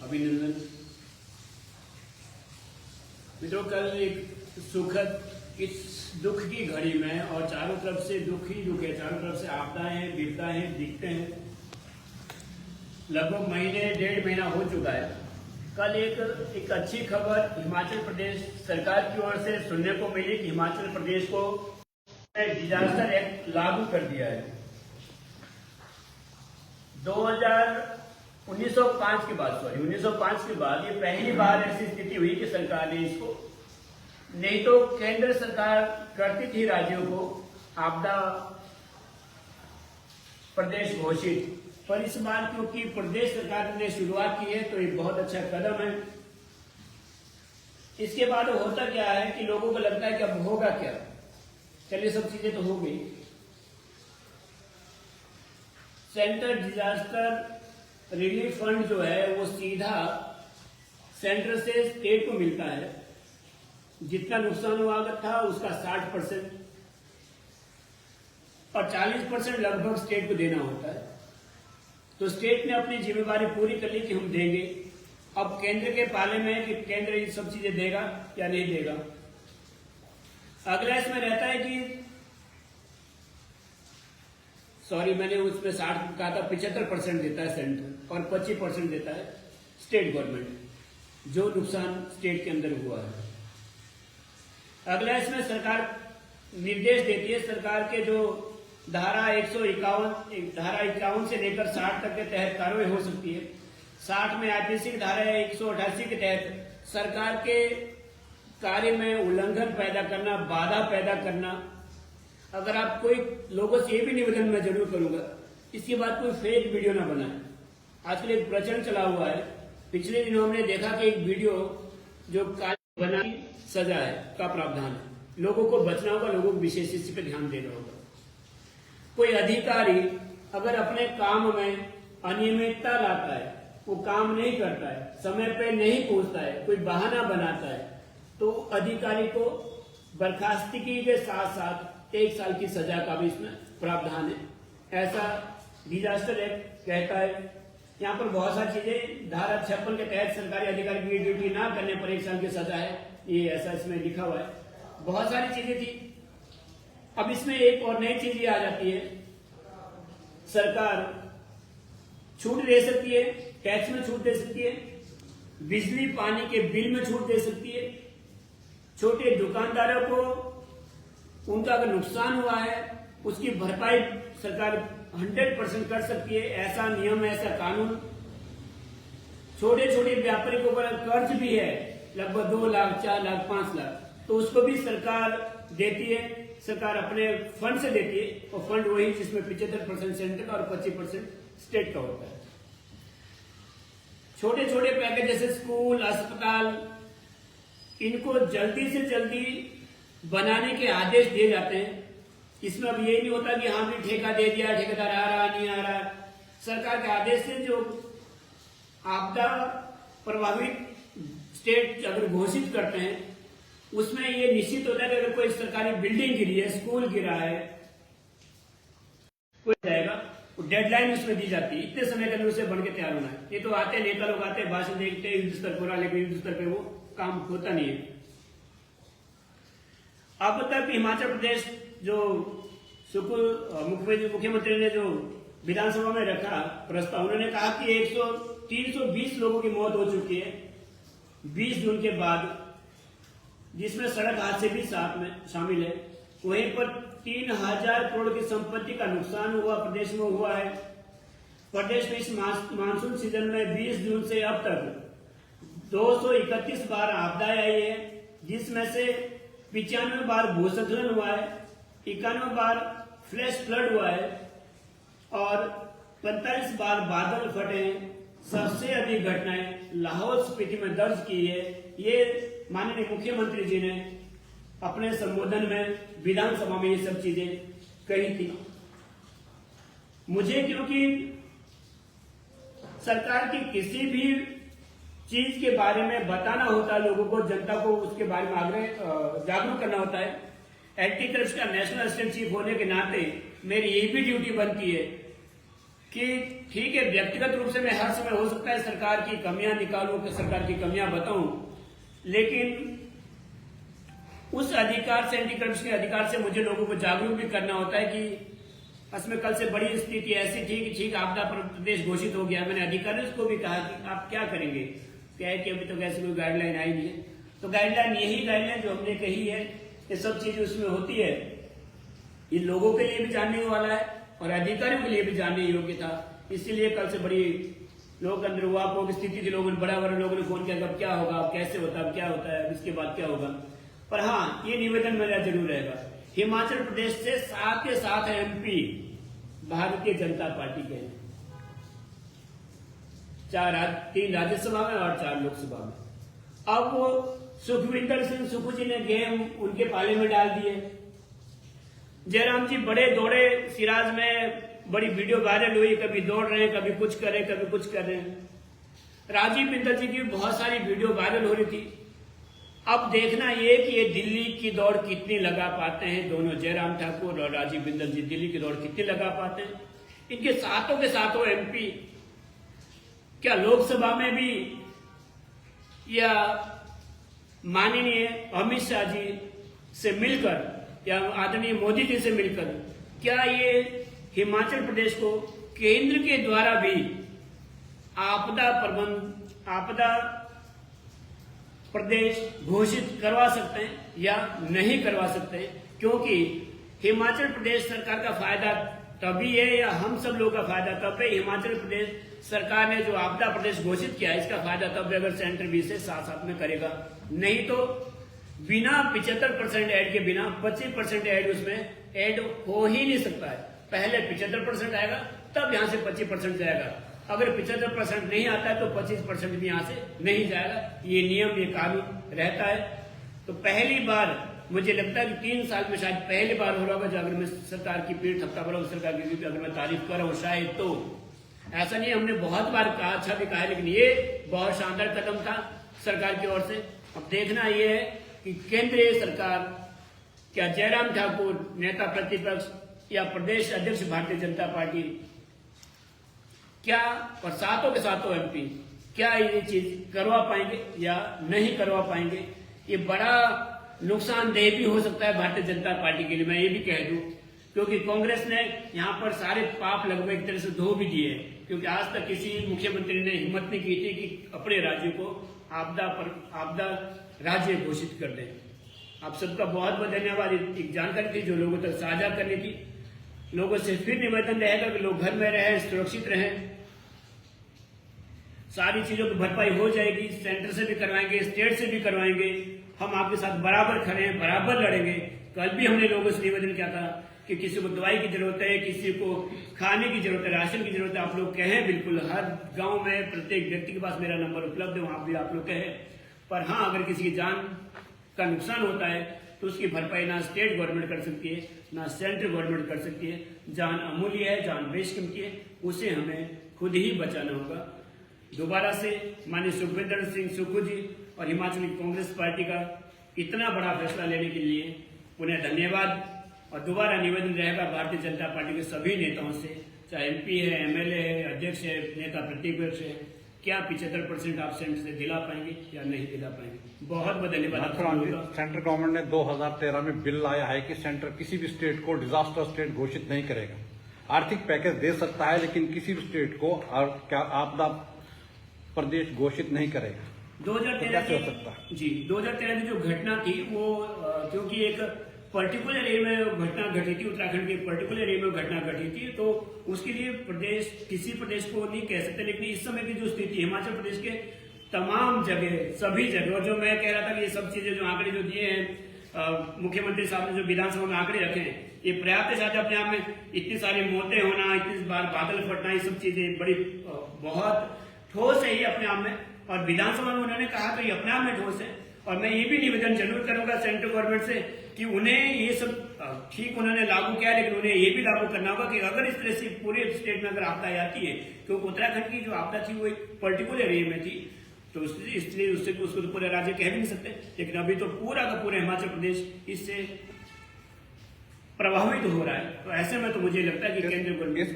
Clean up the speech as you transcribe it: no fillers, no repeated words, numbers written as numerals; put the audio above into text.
अभिनंदन। मित्रों, कल एक सुखद इस दुख की घड़ी में और चारों तरफ से दुख ही दुख है, चारों तरफ से आपदाएं हैं, विपदाएं हैं, दिखते हैं। लगभग डेढ़ महीना हो चुका है। कल एक अच्छी खबर हिमाचल प्रदेश सरकार की ओर से सुनने को मिली कि हिमाचल प्रदेश को डिजास्टर एक्ट लागू कर दिया है। 1905 के बाद ये पहली बार ऐसी स्थिति हुई कि सरकार ने इसको, नहीं तो केंद्र सरकार करती थी राज्यों को आपदा प्रदेश घोषित, पर इस बार क्योंकि प्रदेश सरकार ने शुरुआत की है तो ये बहुत अच्छा कदम है। इसके बाद होता क्या है कि लोगों को लगता है कि अब होगा क्या, चलिए सब चीजें तो हो गई। सेंट्रल डिजास्टर रिलीफ फंड जो है वो सीधा सेंटर से स्टेट को मिलता है। जितना नुकसान हुआ था उसका 60% और 40% लगभग स्टेट को देना होता है। तो स्टेट ने अपनी जिम्मेदारी पूरी कर ली कि हम देंगे। अब केंद्र के पाले में है कि केंद्र ये सब चीजें देगा या नहीं देगा। अगला इसमें रहता है कि मैंने उसमें 60 कहा था, 75% देता है सेंटर और 25% देता है स्टेट गवर्नमेंट, जो नुकसान स्टेट के अंदर हुआ है। अगला इसमें सरकार निर्देश देती है, सरकार के जो धारा 51 से लेकर 60 तक के तहत कार्रवाई हो सकती है। 60 में आईपीसी की धारा 188 के तहत सरकार के कार्य में उल्लंघन पैदा करना, बाधा पैदा करना। अगर आप कोई लोगों से ये भी निवेदन मैं जरूर करूंगा, इसके बाद कोई फेक वीडियो ना बनाए। आजकल एक प्रचलन चला हुआ है, पिछले दिनों हमने देखा कि एक वीडियो जो बना सजा है का प्रावधान है। लोगों को बचना होगा, लोगों को विशेष इस पे ध्यान देना होगा। कोई अधिकारी अगर अपने काम में अनियमितता लाता है, वो काम नहीं करता है, समय पे नहीं पहुंचता है, कोई बहाना बनाता है, तो अधिकारी को बर्खास्तगी के साथ साथ 1 साल की सजा का भी इसमें प्रावधान है, ऐसा डिजास्टर एक्ट कहता है। यहाँ पर बहुत सारी चीजें, धारा 56 के तहत सरकारी अधिकारी की ड्यूटी ना करने पर 1 साल की सजा है, ये ऐसा इसमें लिखा हुआ है। बहुत सारी चीजें थी। अब इसमें एक और नई चीज आ जाती है, सरकार छूट दे सकती है, टैक्स में छूट दे सकती है, बिजली पानी के बिल में छूट दे सकती है। छोटे दुकानदारों को उनका अगर नुकसान हुआ है उसकी भरपाई सरकार 100% कर सकती है, ऐसा नियम है, ऐसा कानून। छोटे छोटे व्यापारी को अगर कर्ज भी है लगभग 2 लाख, 4 लाख, 5 लाख, तो उसको भी सरकार देती है। सरकार अपने फंड से देती है, और फंड वही जिसमें 75% सेंट्रल और 25% स्टेट का होता है। छोटे छोटे पैकेज जैसे स्कूल, अस्पताल, इनको जल्दी से जल्दी बनाने के आदेश दिए जाते हैं। इसमें अब ये नहीं होता कि हाँ भी ठेका दे दिया, ठेकेदार आ रहा नहीं आ रहा। सरकार के आदेश से जो आपदा प्रभावित स्टेट अगर घोषित करते हैं, उसमें ये निश्चित होता है कि अगर कोई सरकारी बिल्डिंग गिरी है, स्कूल गिरा है, कोई जाएगा, डेडलाइन उसमें दी जाती है, इतने समय के अंदर उसे बन के तैयार होना है। ये तो आते नेता लोग आते हैं, भाषण देखते हैं, युद्ध स्तर पूरा, लेकिन युद्ध स्तर पे वो काम होता नहीं है। अब तक हिमाचल प्रदेश जो मुख्यमंत्री ने जो विधानसभा में रखा प्रस्ताव, उन्होंने कहा कि 320 लोगों की मौत हो चुकी है 20 जून के बाद, जिसमें सड़क हादसे भी साथ में शामिल है। वहीं पर 3000 करोड़ की संपत्ति का नुकसान हुआ प्रदेश में हुआ है। प्रदेश में इस मानसून सीजन में 20 जून से अब तक 231 बार आपदाएं आई है, जिसमें से 95 बार भूस्खलन हुआ है, 91 बार फ्लैश फ्लड हुआ है और 45 बार बादल फटे हैं। सबसे अधिक घटनाएं लाहौल स्पीति में दर्ज की है। ये माननीय मुख्यमंत्री जी ने अपने संबोधन में विधानसभा में ये सब चीजें कही थी। मुझे क्योंकि सरकार की किसी भी चीज के बारे में बताना होता है, लोगों को, जनता को उसके बारे में जागरूक करना होता है। एंटी करप्शन का नेशनल असिस्टेंट चीफ होने के नाते मेरी ये भी ड्यूटी बनती है कि ठीक है, व्यक्तिगत रूप से मैं हर समय हो सकता है सरकार की कमियां निकालूं, सरकार की कमियां बताऊं, लेकिन उस अधिकार से, एंटी करप्शन के अधिकार से मुझे लोगों को जागरूक भी करना होता है कि असमें कल से बड़ी स्थिति ऐसी थी कि ठीक आपदा प्रदेश घोषित हो गया। मैंने अधिकारियों को भी कहा कि आप क्या करेंगे, क्या है कि अभी तो ऐसी कोई गाइडलाइन आई नहीं है। तो गाइडलाइन, यही गाइडलाइन जो हमने कही है, ये सब चीजें उसमें होती है, ये लोगों के लिए भी जानने वाला है और अधिकारियों के लिए भी जानने योग्य था। इसीलिए कल से बड़ी लोग अंदर हुआ स्थिति थी, लोगों ने बड़ा लोगों ने फोन किया, अब क्या होगा, कैसे होता है, क्या होता है, इसके बाद क्या होगा। पर हाँ, ये निवेदन मेरा जरूर रहेगा, हिमाचल प्रदेश से 7 के 7 MP भारतीय जनता पार्टी के हैं, 3 राज्यसभा में और 4 लोकसभा में। अब वो सुखविंदर सिंह सुक्खू जी ने गेम उनके पाले में डाल दिए। जयराम जी बड़े दौड़े, सिराज में बड़ी वीडियो वायरल हुई, कभी दौड़ रहे हैं, कभी कुछ कर रहे हैं, कभी कुछ कर रहे हैं। राजीव बिंदल जी की बहुत सारी वीडियो वायरल हो रही थी। अब देखना ये कि ये दिल्ली की दौड़ कितनी लगा पाते हैं, दोनों जयराम ठाकुर और राजीव बिंदल जी दिल्ली की दौड़ कितनी लगा पाते हैं। इनके सातों के सातों MP क्या लोकसभा में भी या माननीय अमित शाह जी से मिलकर या आदरणीय मोदी जी से मिलकर क्या ये हिमाचल प्रदेश को केंद्र के द्वारा भी आपदा प्रदेश घोषित करवा सकते हैं या नहीं करवा सकते हैं। क्योंकि हिमाचल प्रदेश सरकार का फायदा तभी है, या हम सब लोगों का फायदा तब है, हिमाचल प्रदेश सरकार ने जो आपदा प्रदेश घोषित किया है, इसका फायदा तब है अगर सेंटर भी इसे साथ साथ में करेगा। नहीं तो बिना 75% ऐड के बिना 25% ऐड उसमें ऐड हो ही नहीं सकता है। पहले 75% आएगा, तब यहां से 25% जाएगा। अगर 75% नहीं आता है तो 25% भी यहां से नहीं जाएगा। ये नियम, ये कानून रहता है। तो पहली बार मुझे लगता है कि 3 साल में शायद पहली बार हो रहा होगा, जो अगर मैं सरकार की पीठ थपका पड़ा सरकार की अगर मैं तारीफ कर रहा हूं शायद, तो ऐसा नहीं, हमने बहुत बार कहा, अच्छा भी कहा, लेकिन ये बहुत शानदार कदम था सरकार की ओर से। अब देखना ये है कि केंद्रीय सरकार, क्या जयराम ठाकुर नेता प्रतिपक्ष या प्रदेश अध्यक्ष भारतीय जनता पार्टी, क्या और सातों के सातों MP क्या ये चीज करवा पाएंगे या नहीं करवा पाएंगे। ये बड़ा नुकसानदेह भी हो सकता है भारतीय जनता पार्टी के लिए, मैं ये भी कह दूं, क्योंकि कांग्रेस ने यहाँ पर सारे पाप लगभग एक तरह से धो भी दिए। क्योंकि आज तक किसी मुख्यमंत्री ने हिम्मत नहीं की थी कि अपने राज्य को आपदा राज्य घोषित कर दें। आप सबका बहुत बहुत धन्यवाद। एक जानकारी थी जो लोगों तक साझा करनी थी। लोगों से फिर निवेदन रहेगा कि लोग घर में रहें, सुरक्षित रहें, सारी चीजों की भरपाई हो जाएगी। सेंटर से भी करवाएंगे, स्टेट से भी करवाएंगे। हम आपके साथ बराबर खड़े हैं, बराबर लड़ेंगे। कल भी हमने लोगों से निवेदन किया था कि किसी को दवाई की जरूरत है, किसी को खाने की जरूरत है, राशन की जरूरत है, आप लोग कहें, बिल्कुल हर गांव में प्रत्येक व्यक्ति के पास मेरा नंबर उपलब्ध है, वहां भी आप लोग कहें। पर हाँ, अगर किसी की जान का नुकसान होता है तो उसकी भरपाई ना स्टेट गवर्नमेंट कर सकती है, ना सेंट्रल गवर्नमेंट कर सकती है। जान अमूल्य है, जान बेशकीमती है, उसे हमें खुद ही बचाना होगा। दोबारा से माननीय सुखविंदर सिंह सुक्खू जी और हिमाचल कांग्रेस पार्टी का इतना बड़ा फैसला लेने के लिए उन्हें धन्यवाद। और दोबारा निवेदन रहेगा भारतीय जनता पार्टी के सभी नेताओं से, चाहे MP है, MLA है, अध्यक्ष है, नेता प्रतिपक्ष है, क्या 75% आप सेंटर से दिला पाएंगे या नहीं दिला पाएंगे। बहुत बहुत धन्यवाद। सेंट्रल गवर्नमेंट ने 2013 में बिल लाया है कि सेंटर किसी भी स्टेट को डिजास्टर स्टेट घोषित नहीं करेगा। आर्थिक पैकेज दे सकता है, लेकिन किसी भी स्टेट को क्या आपदा प्रदेश घोषित नहीं करेगा। 2013 हो सकता है जी, 2013 की जो घटना थी वो क्योंकि एक पर्टिकुलर एरिया में घटना घटी थी, उत्तराखंड के पर्टिकुलर एरिया में घटना घटी थी, तो उसके लिए प्रदेश किसी प्रदेश को नहीं कह सकते। लेकिन इस समय की जो स्थिति हिमाचल प्रदेश के तमाम जगह, सभी जगह, और जो मैं कह रहा था कि ये सब चीजें जो आंकड़े जो दिए हैं मुख्यमंत्री साहब ने जो विधानसभा में आंकड़े रखे हैं, ये पर्याप्त है। शायद अपने आप में इतनी सारी मौतें होना, इतनी बार बादल फटना, ये सब चीजें बड़ी बहुत ठोस है ये अपने आप में। और विधानसभा में उन्होंने कहा तो ये अपने आप में ठोस है। और मैं ये भी निवेदन जरूर करूंगा सेंट्रल गवर्नमेंट से कि उन्हें ये सब ठीक उन्होंने लागू किया, लेकिन उन्हें ये भी लागू करना होगा कि अगर इस तरह से पूरे स्टेट में अगर आपदा आती है, क्योंकि उत्तराखंड की जो आपदा थी वो एक पर्टिकुलर एरिया में थी, तो इसलिए उसको तो पूरे राज्य कह भी नहीं सकते। लेकिन अभी तो पूरा का पूरा हिमाचल प्रदेश इससे प्रभावित हो रहा है। तो ऐसे में तो मुझे लगता है कि केंद्र गवर्नमेंट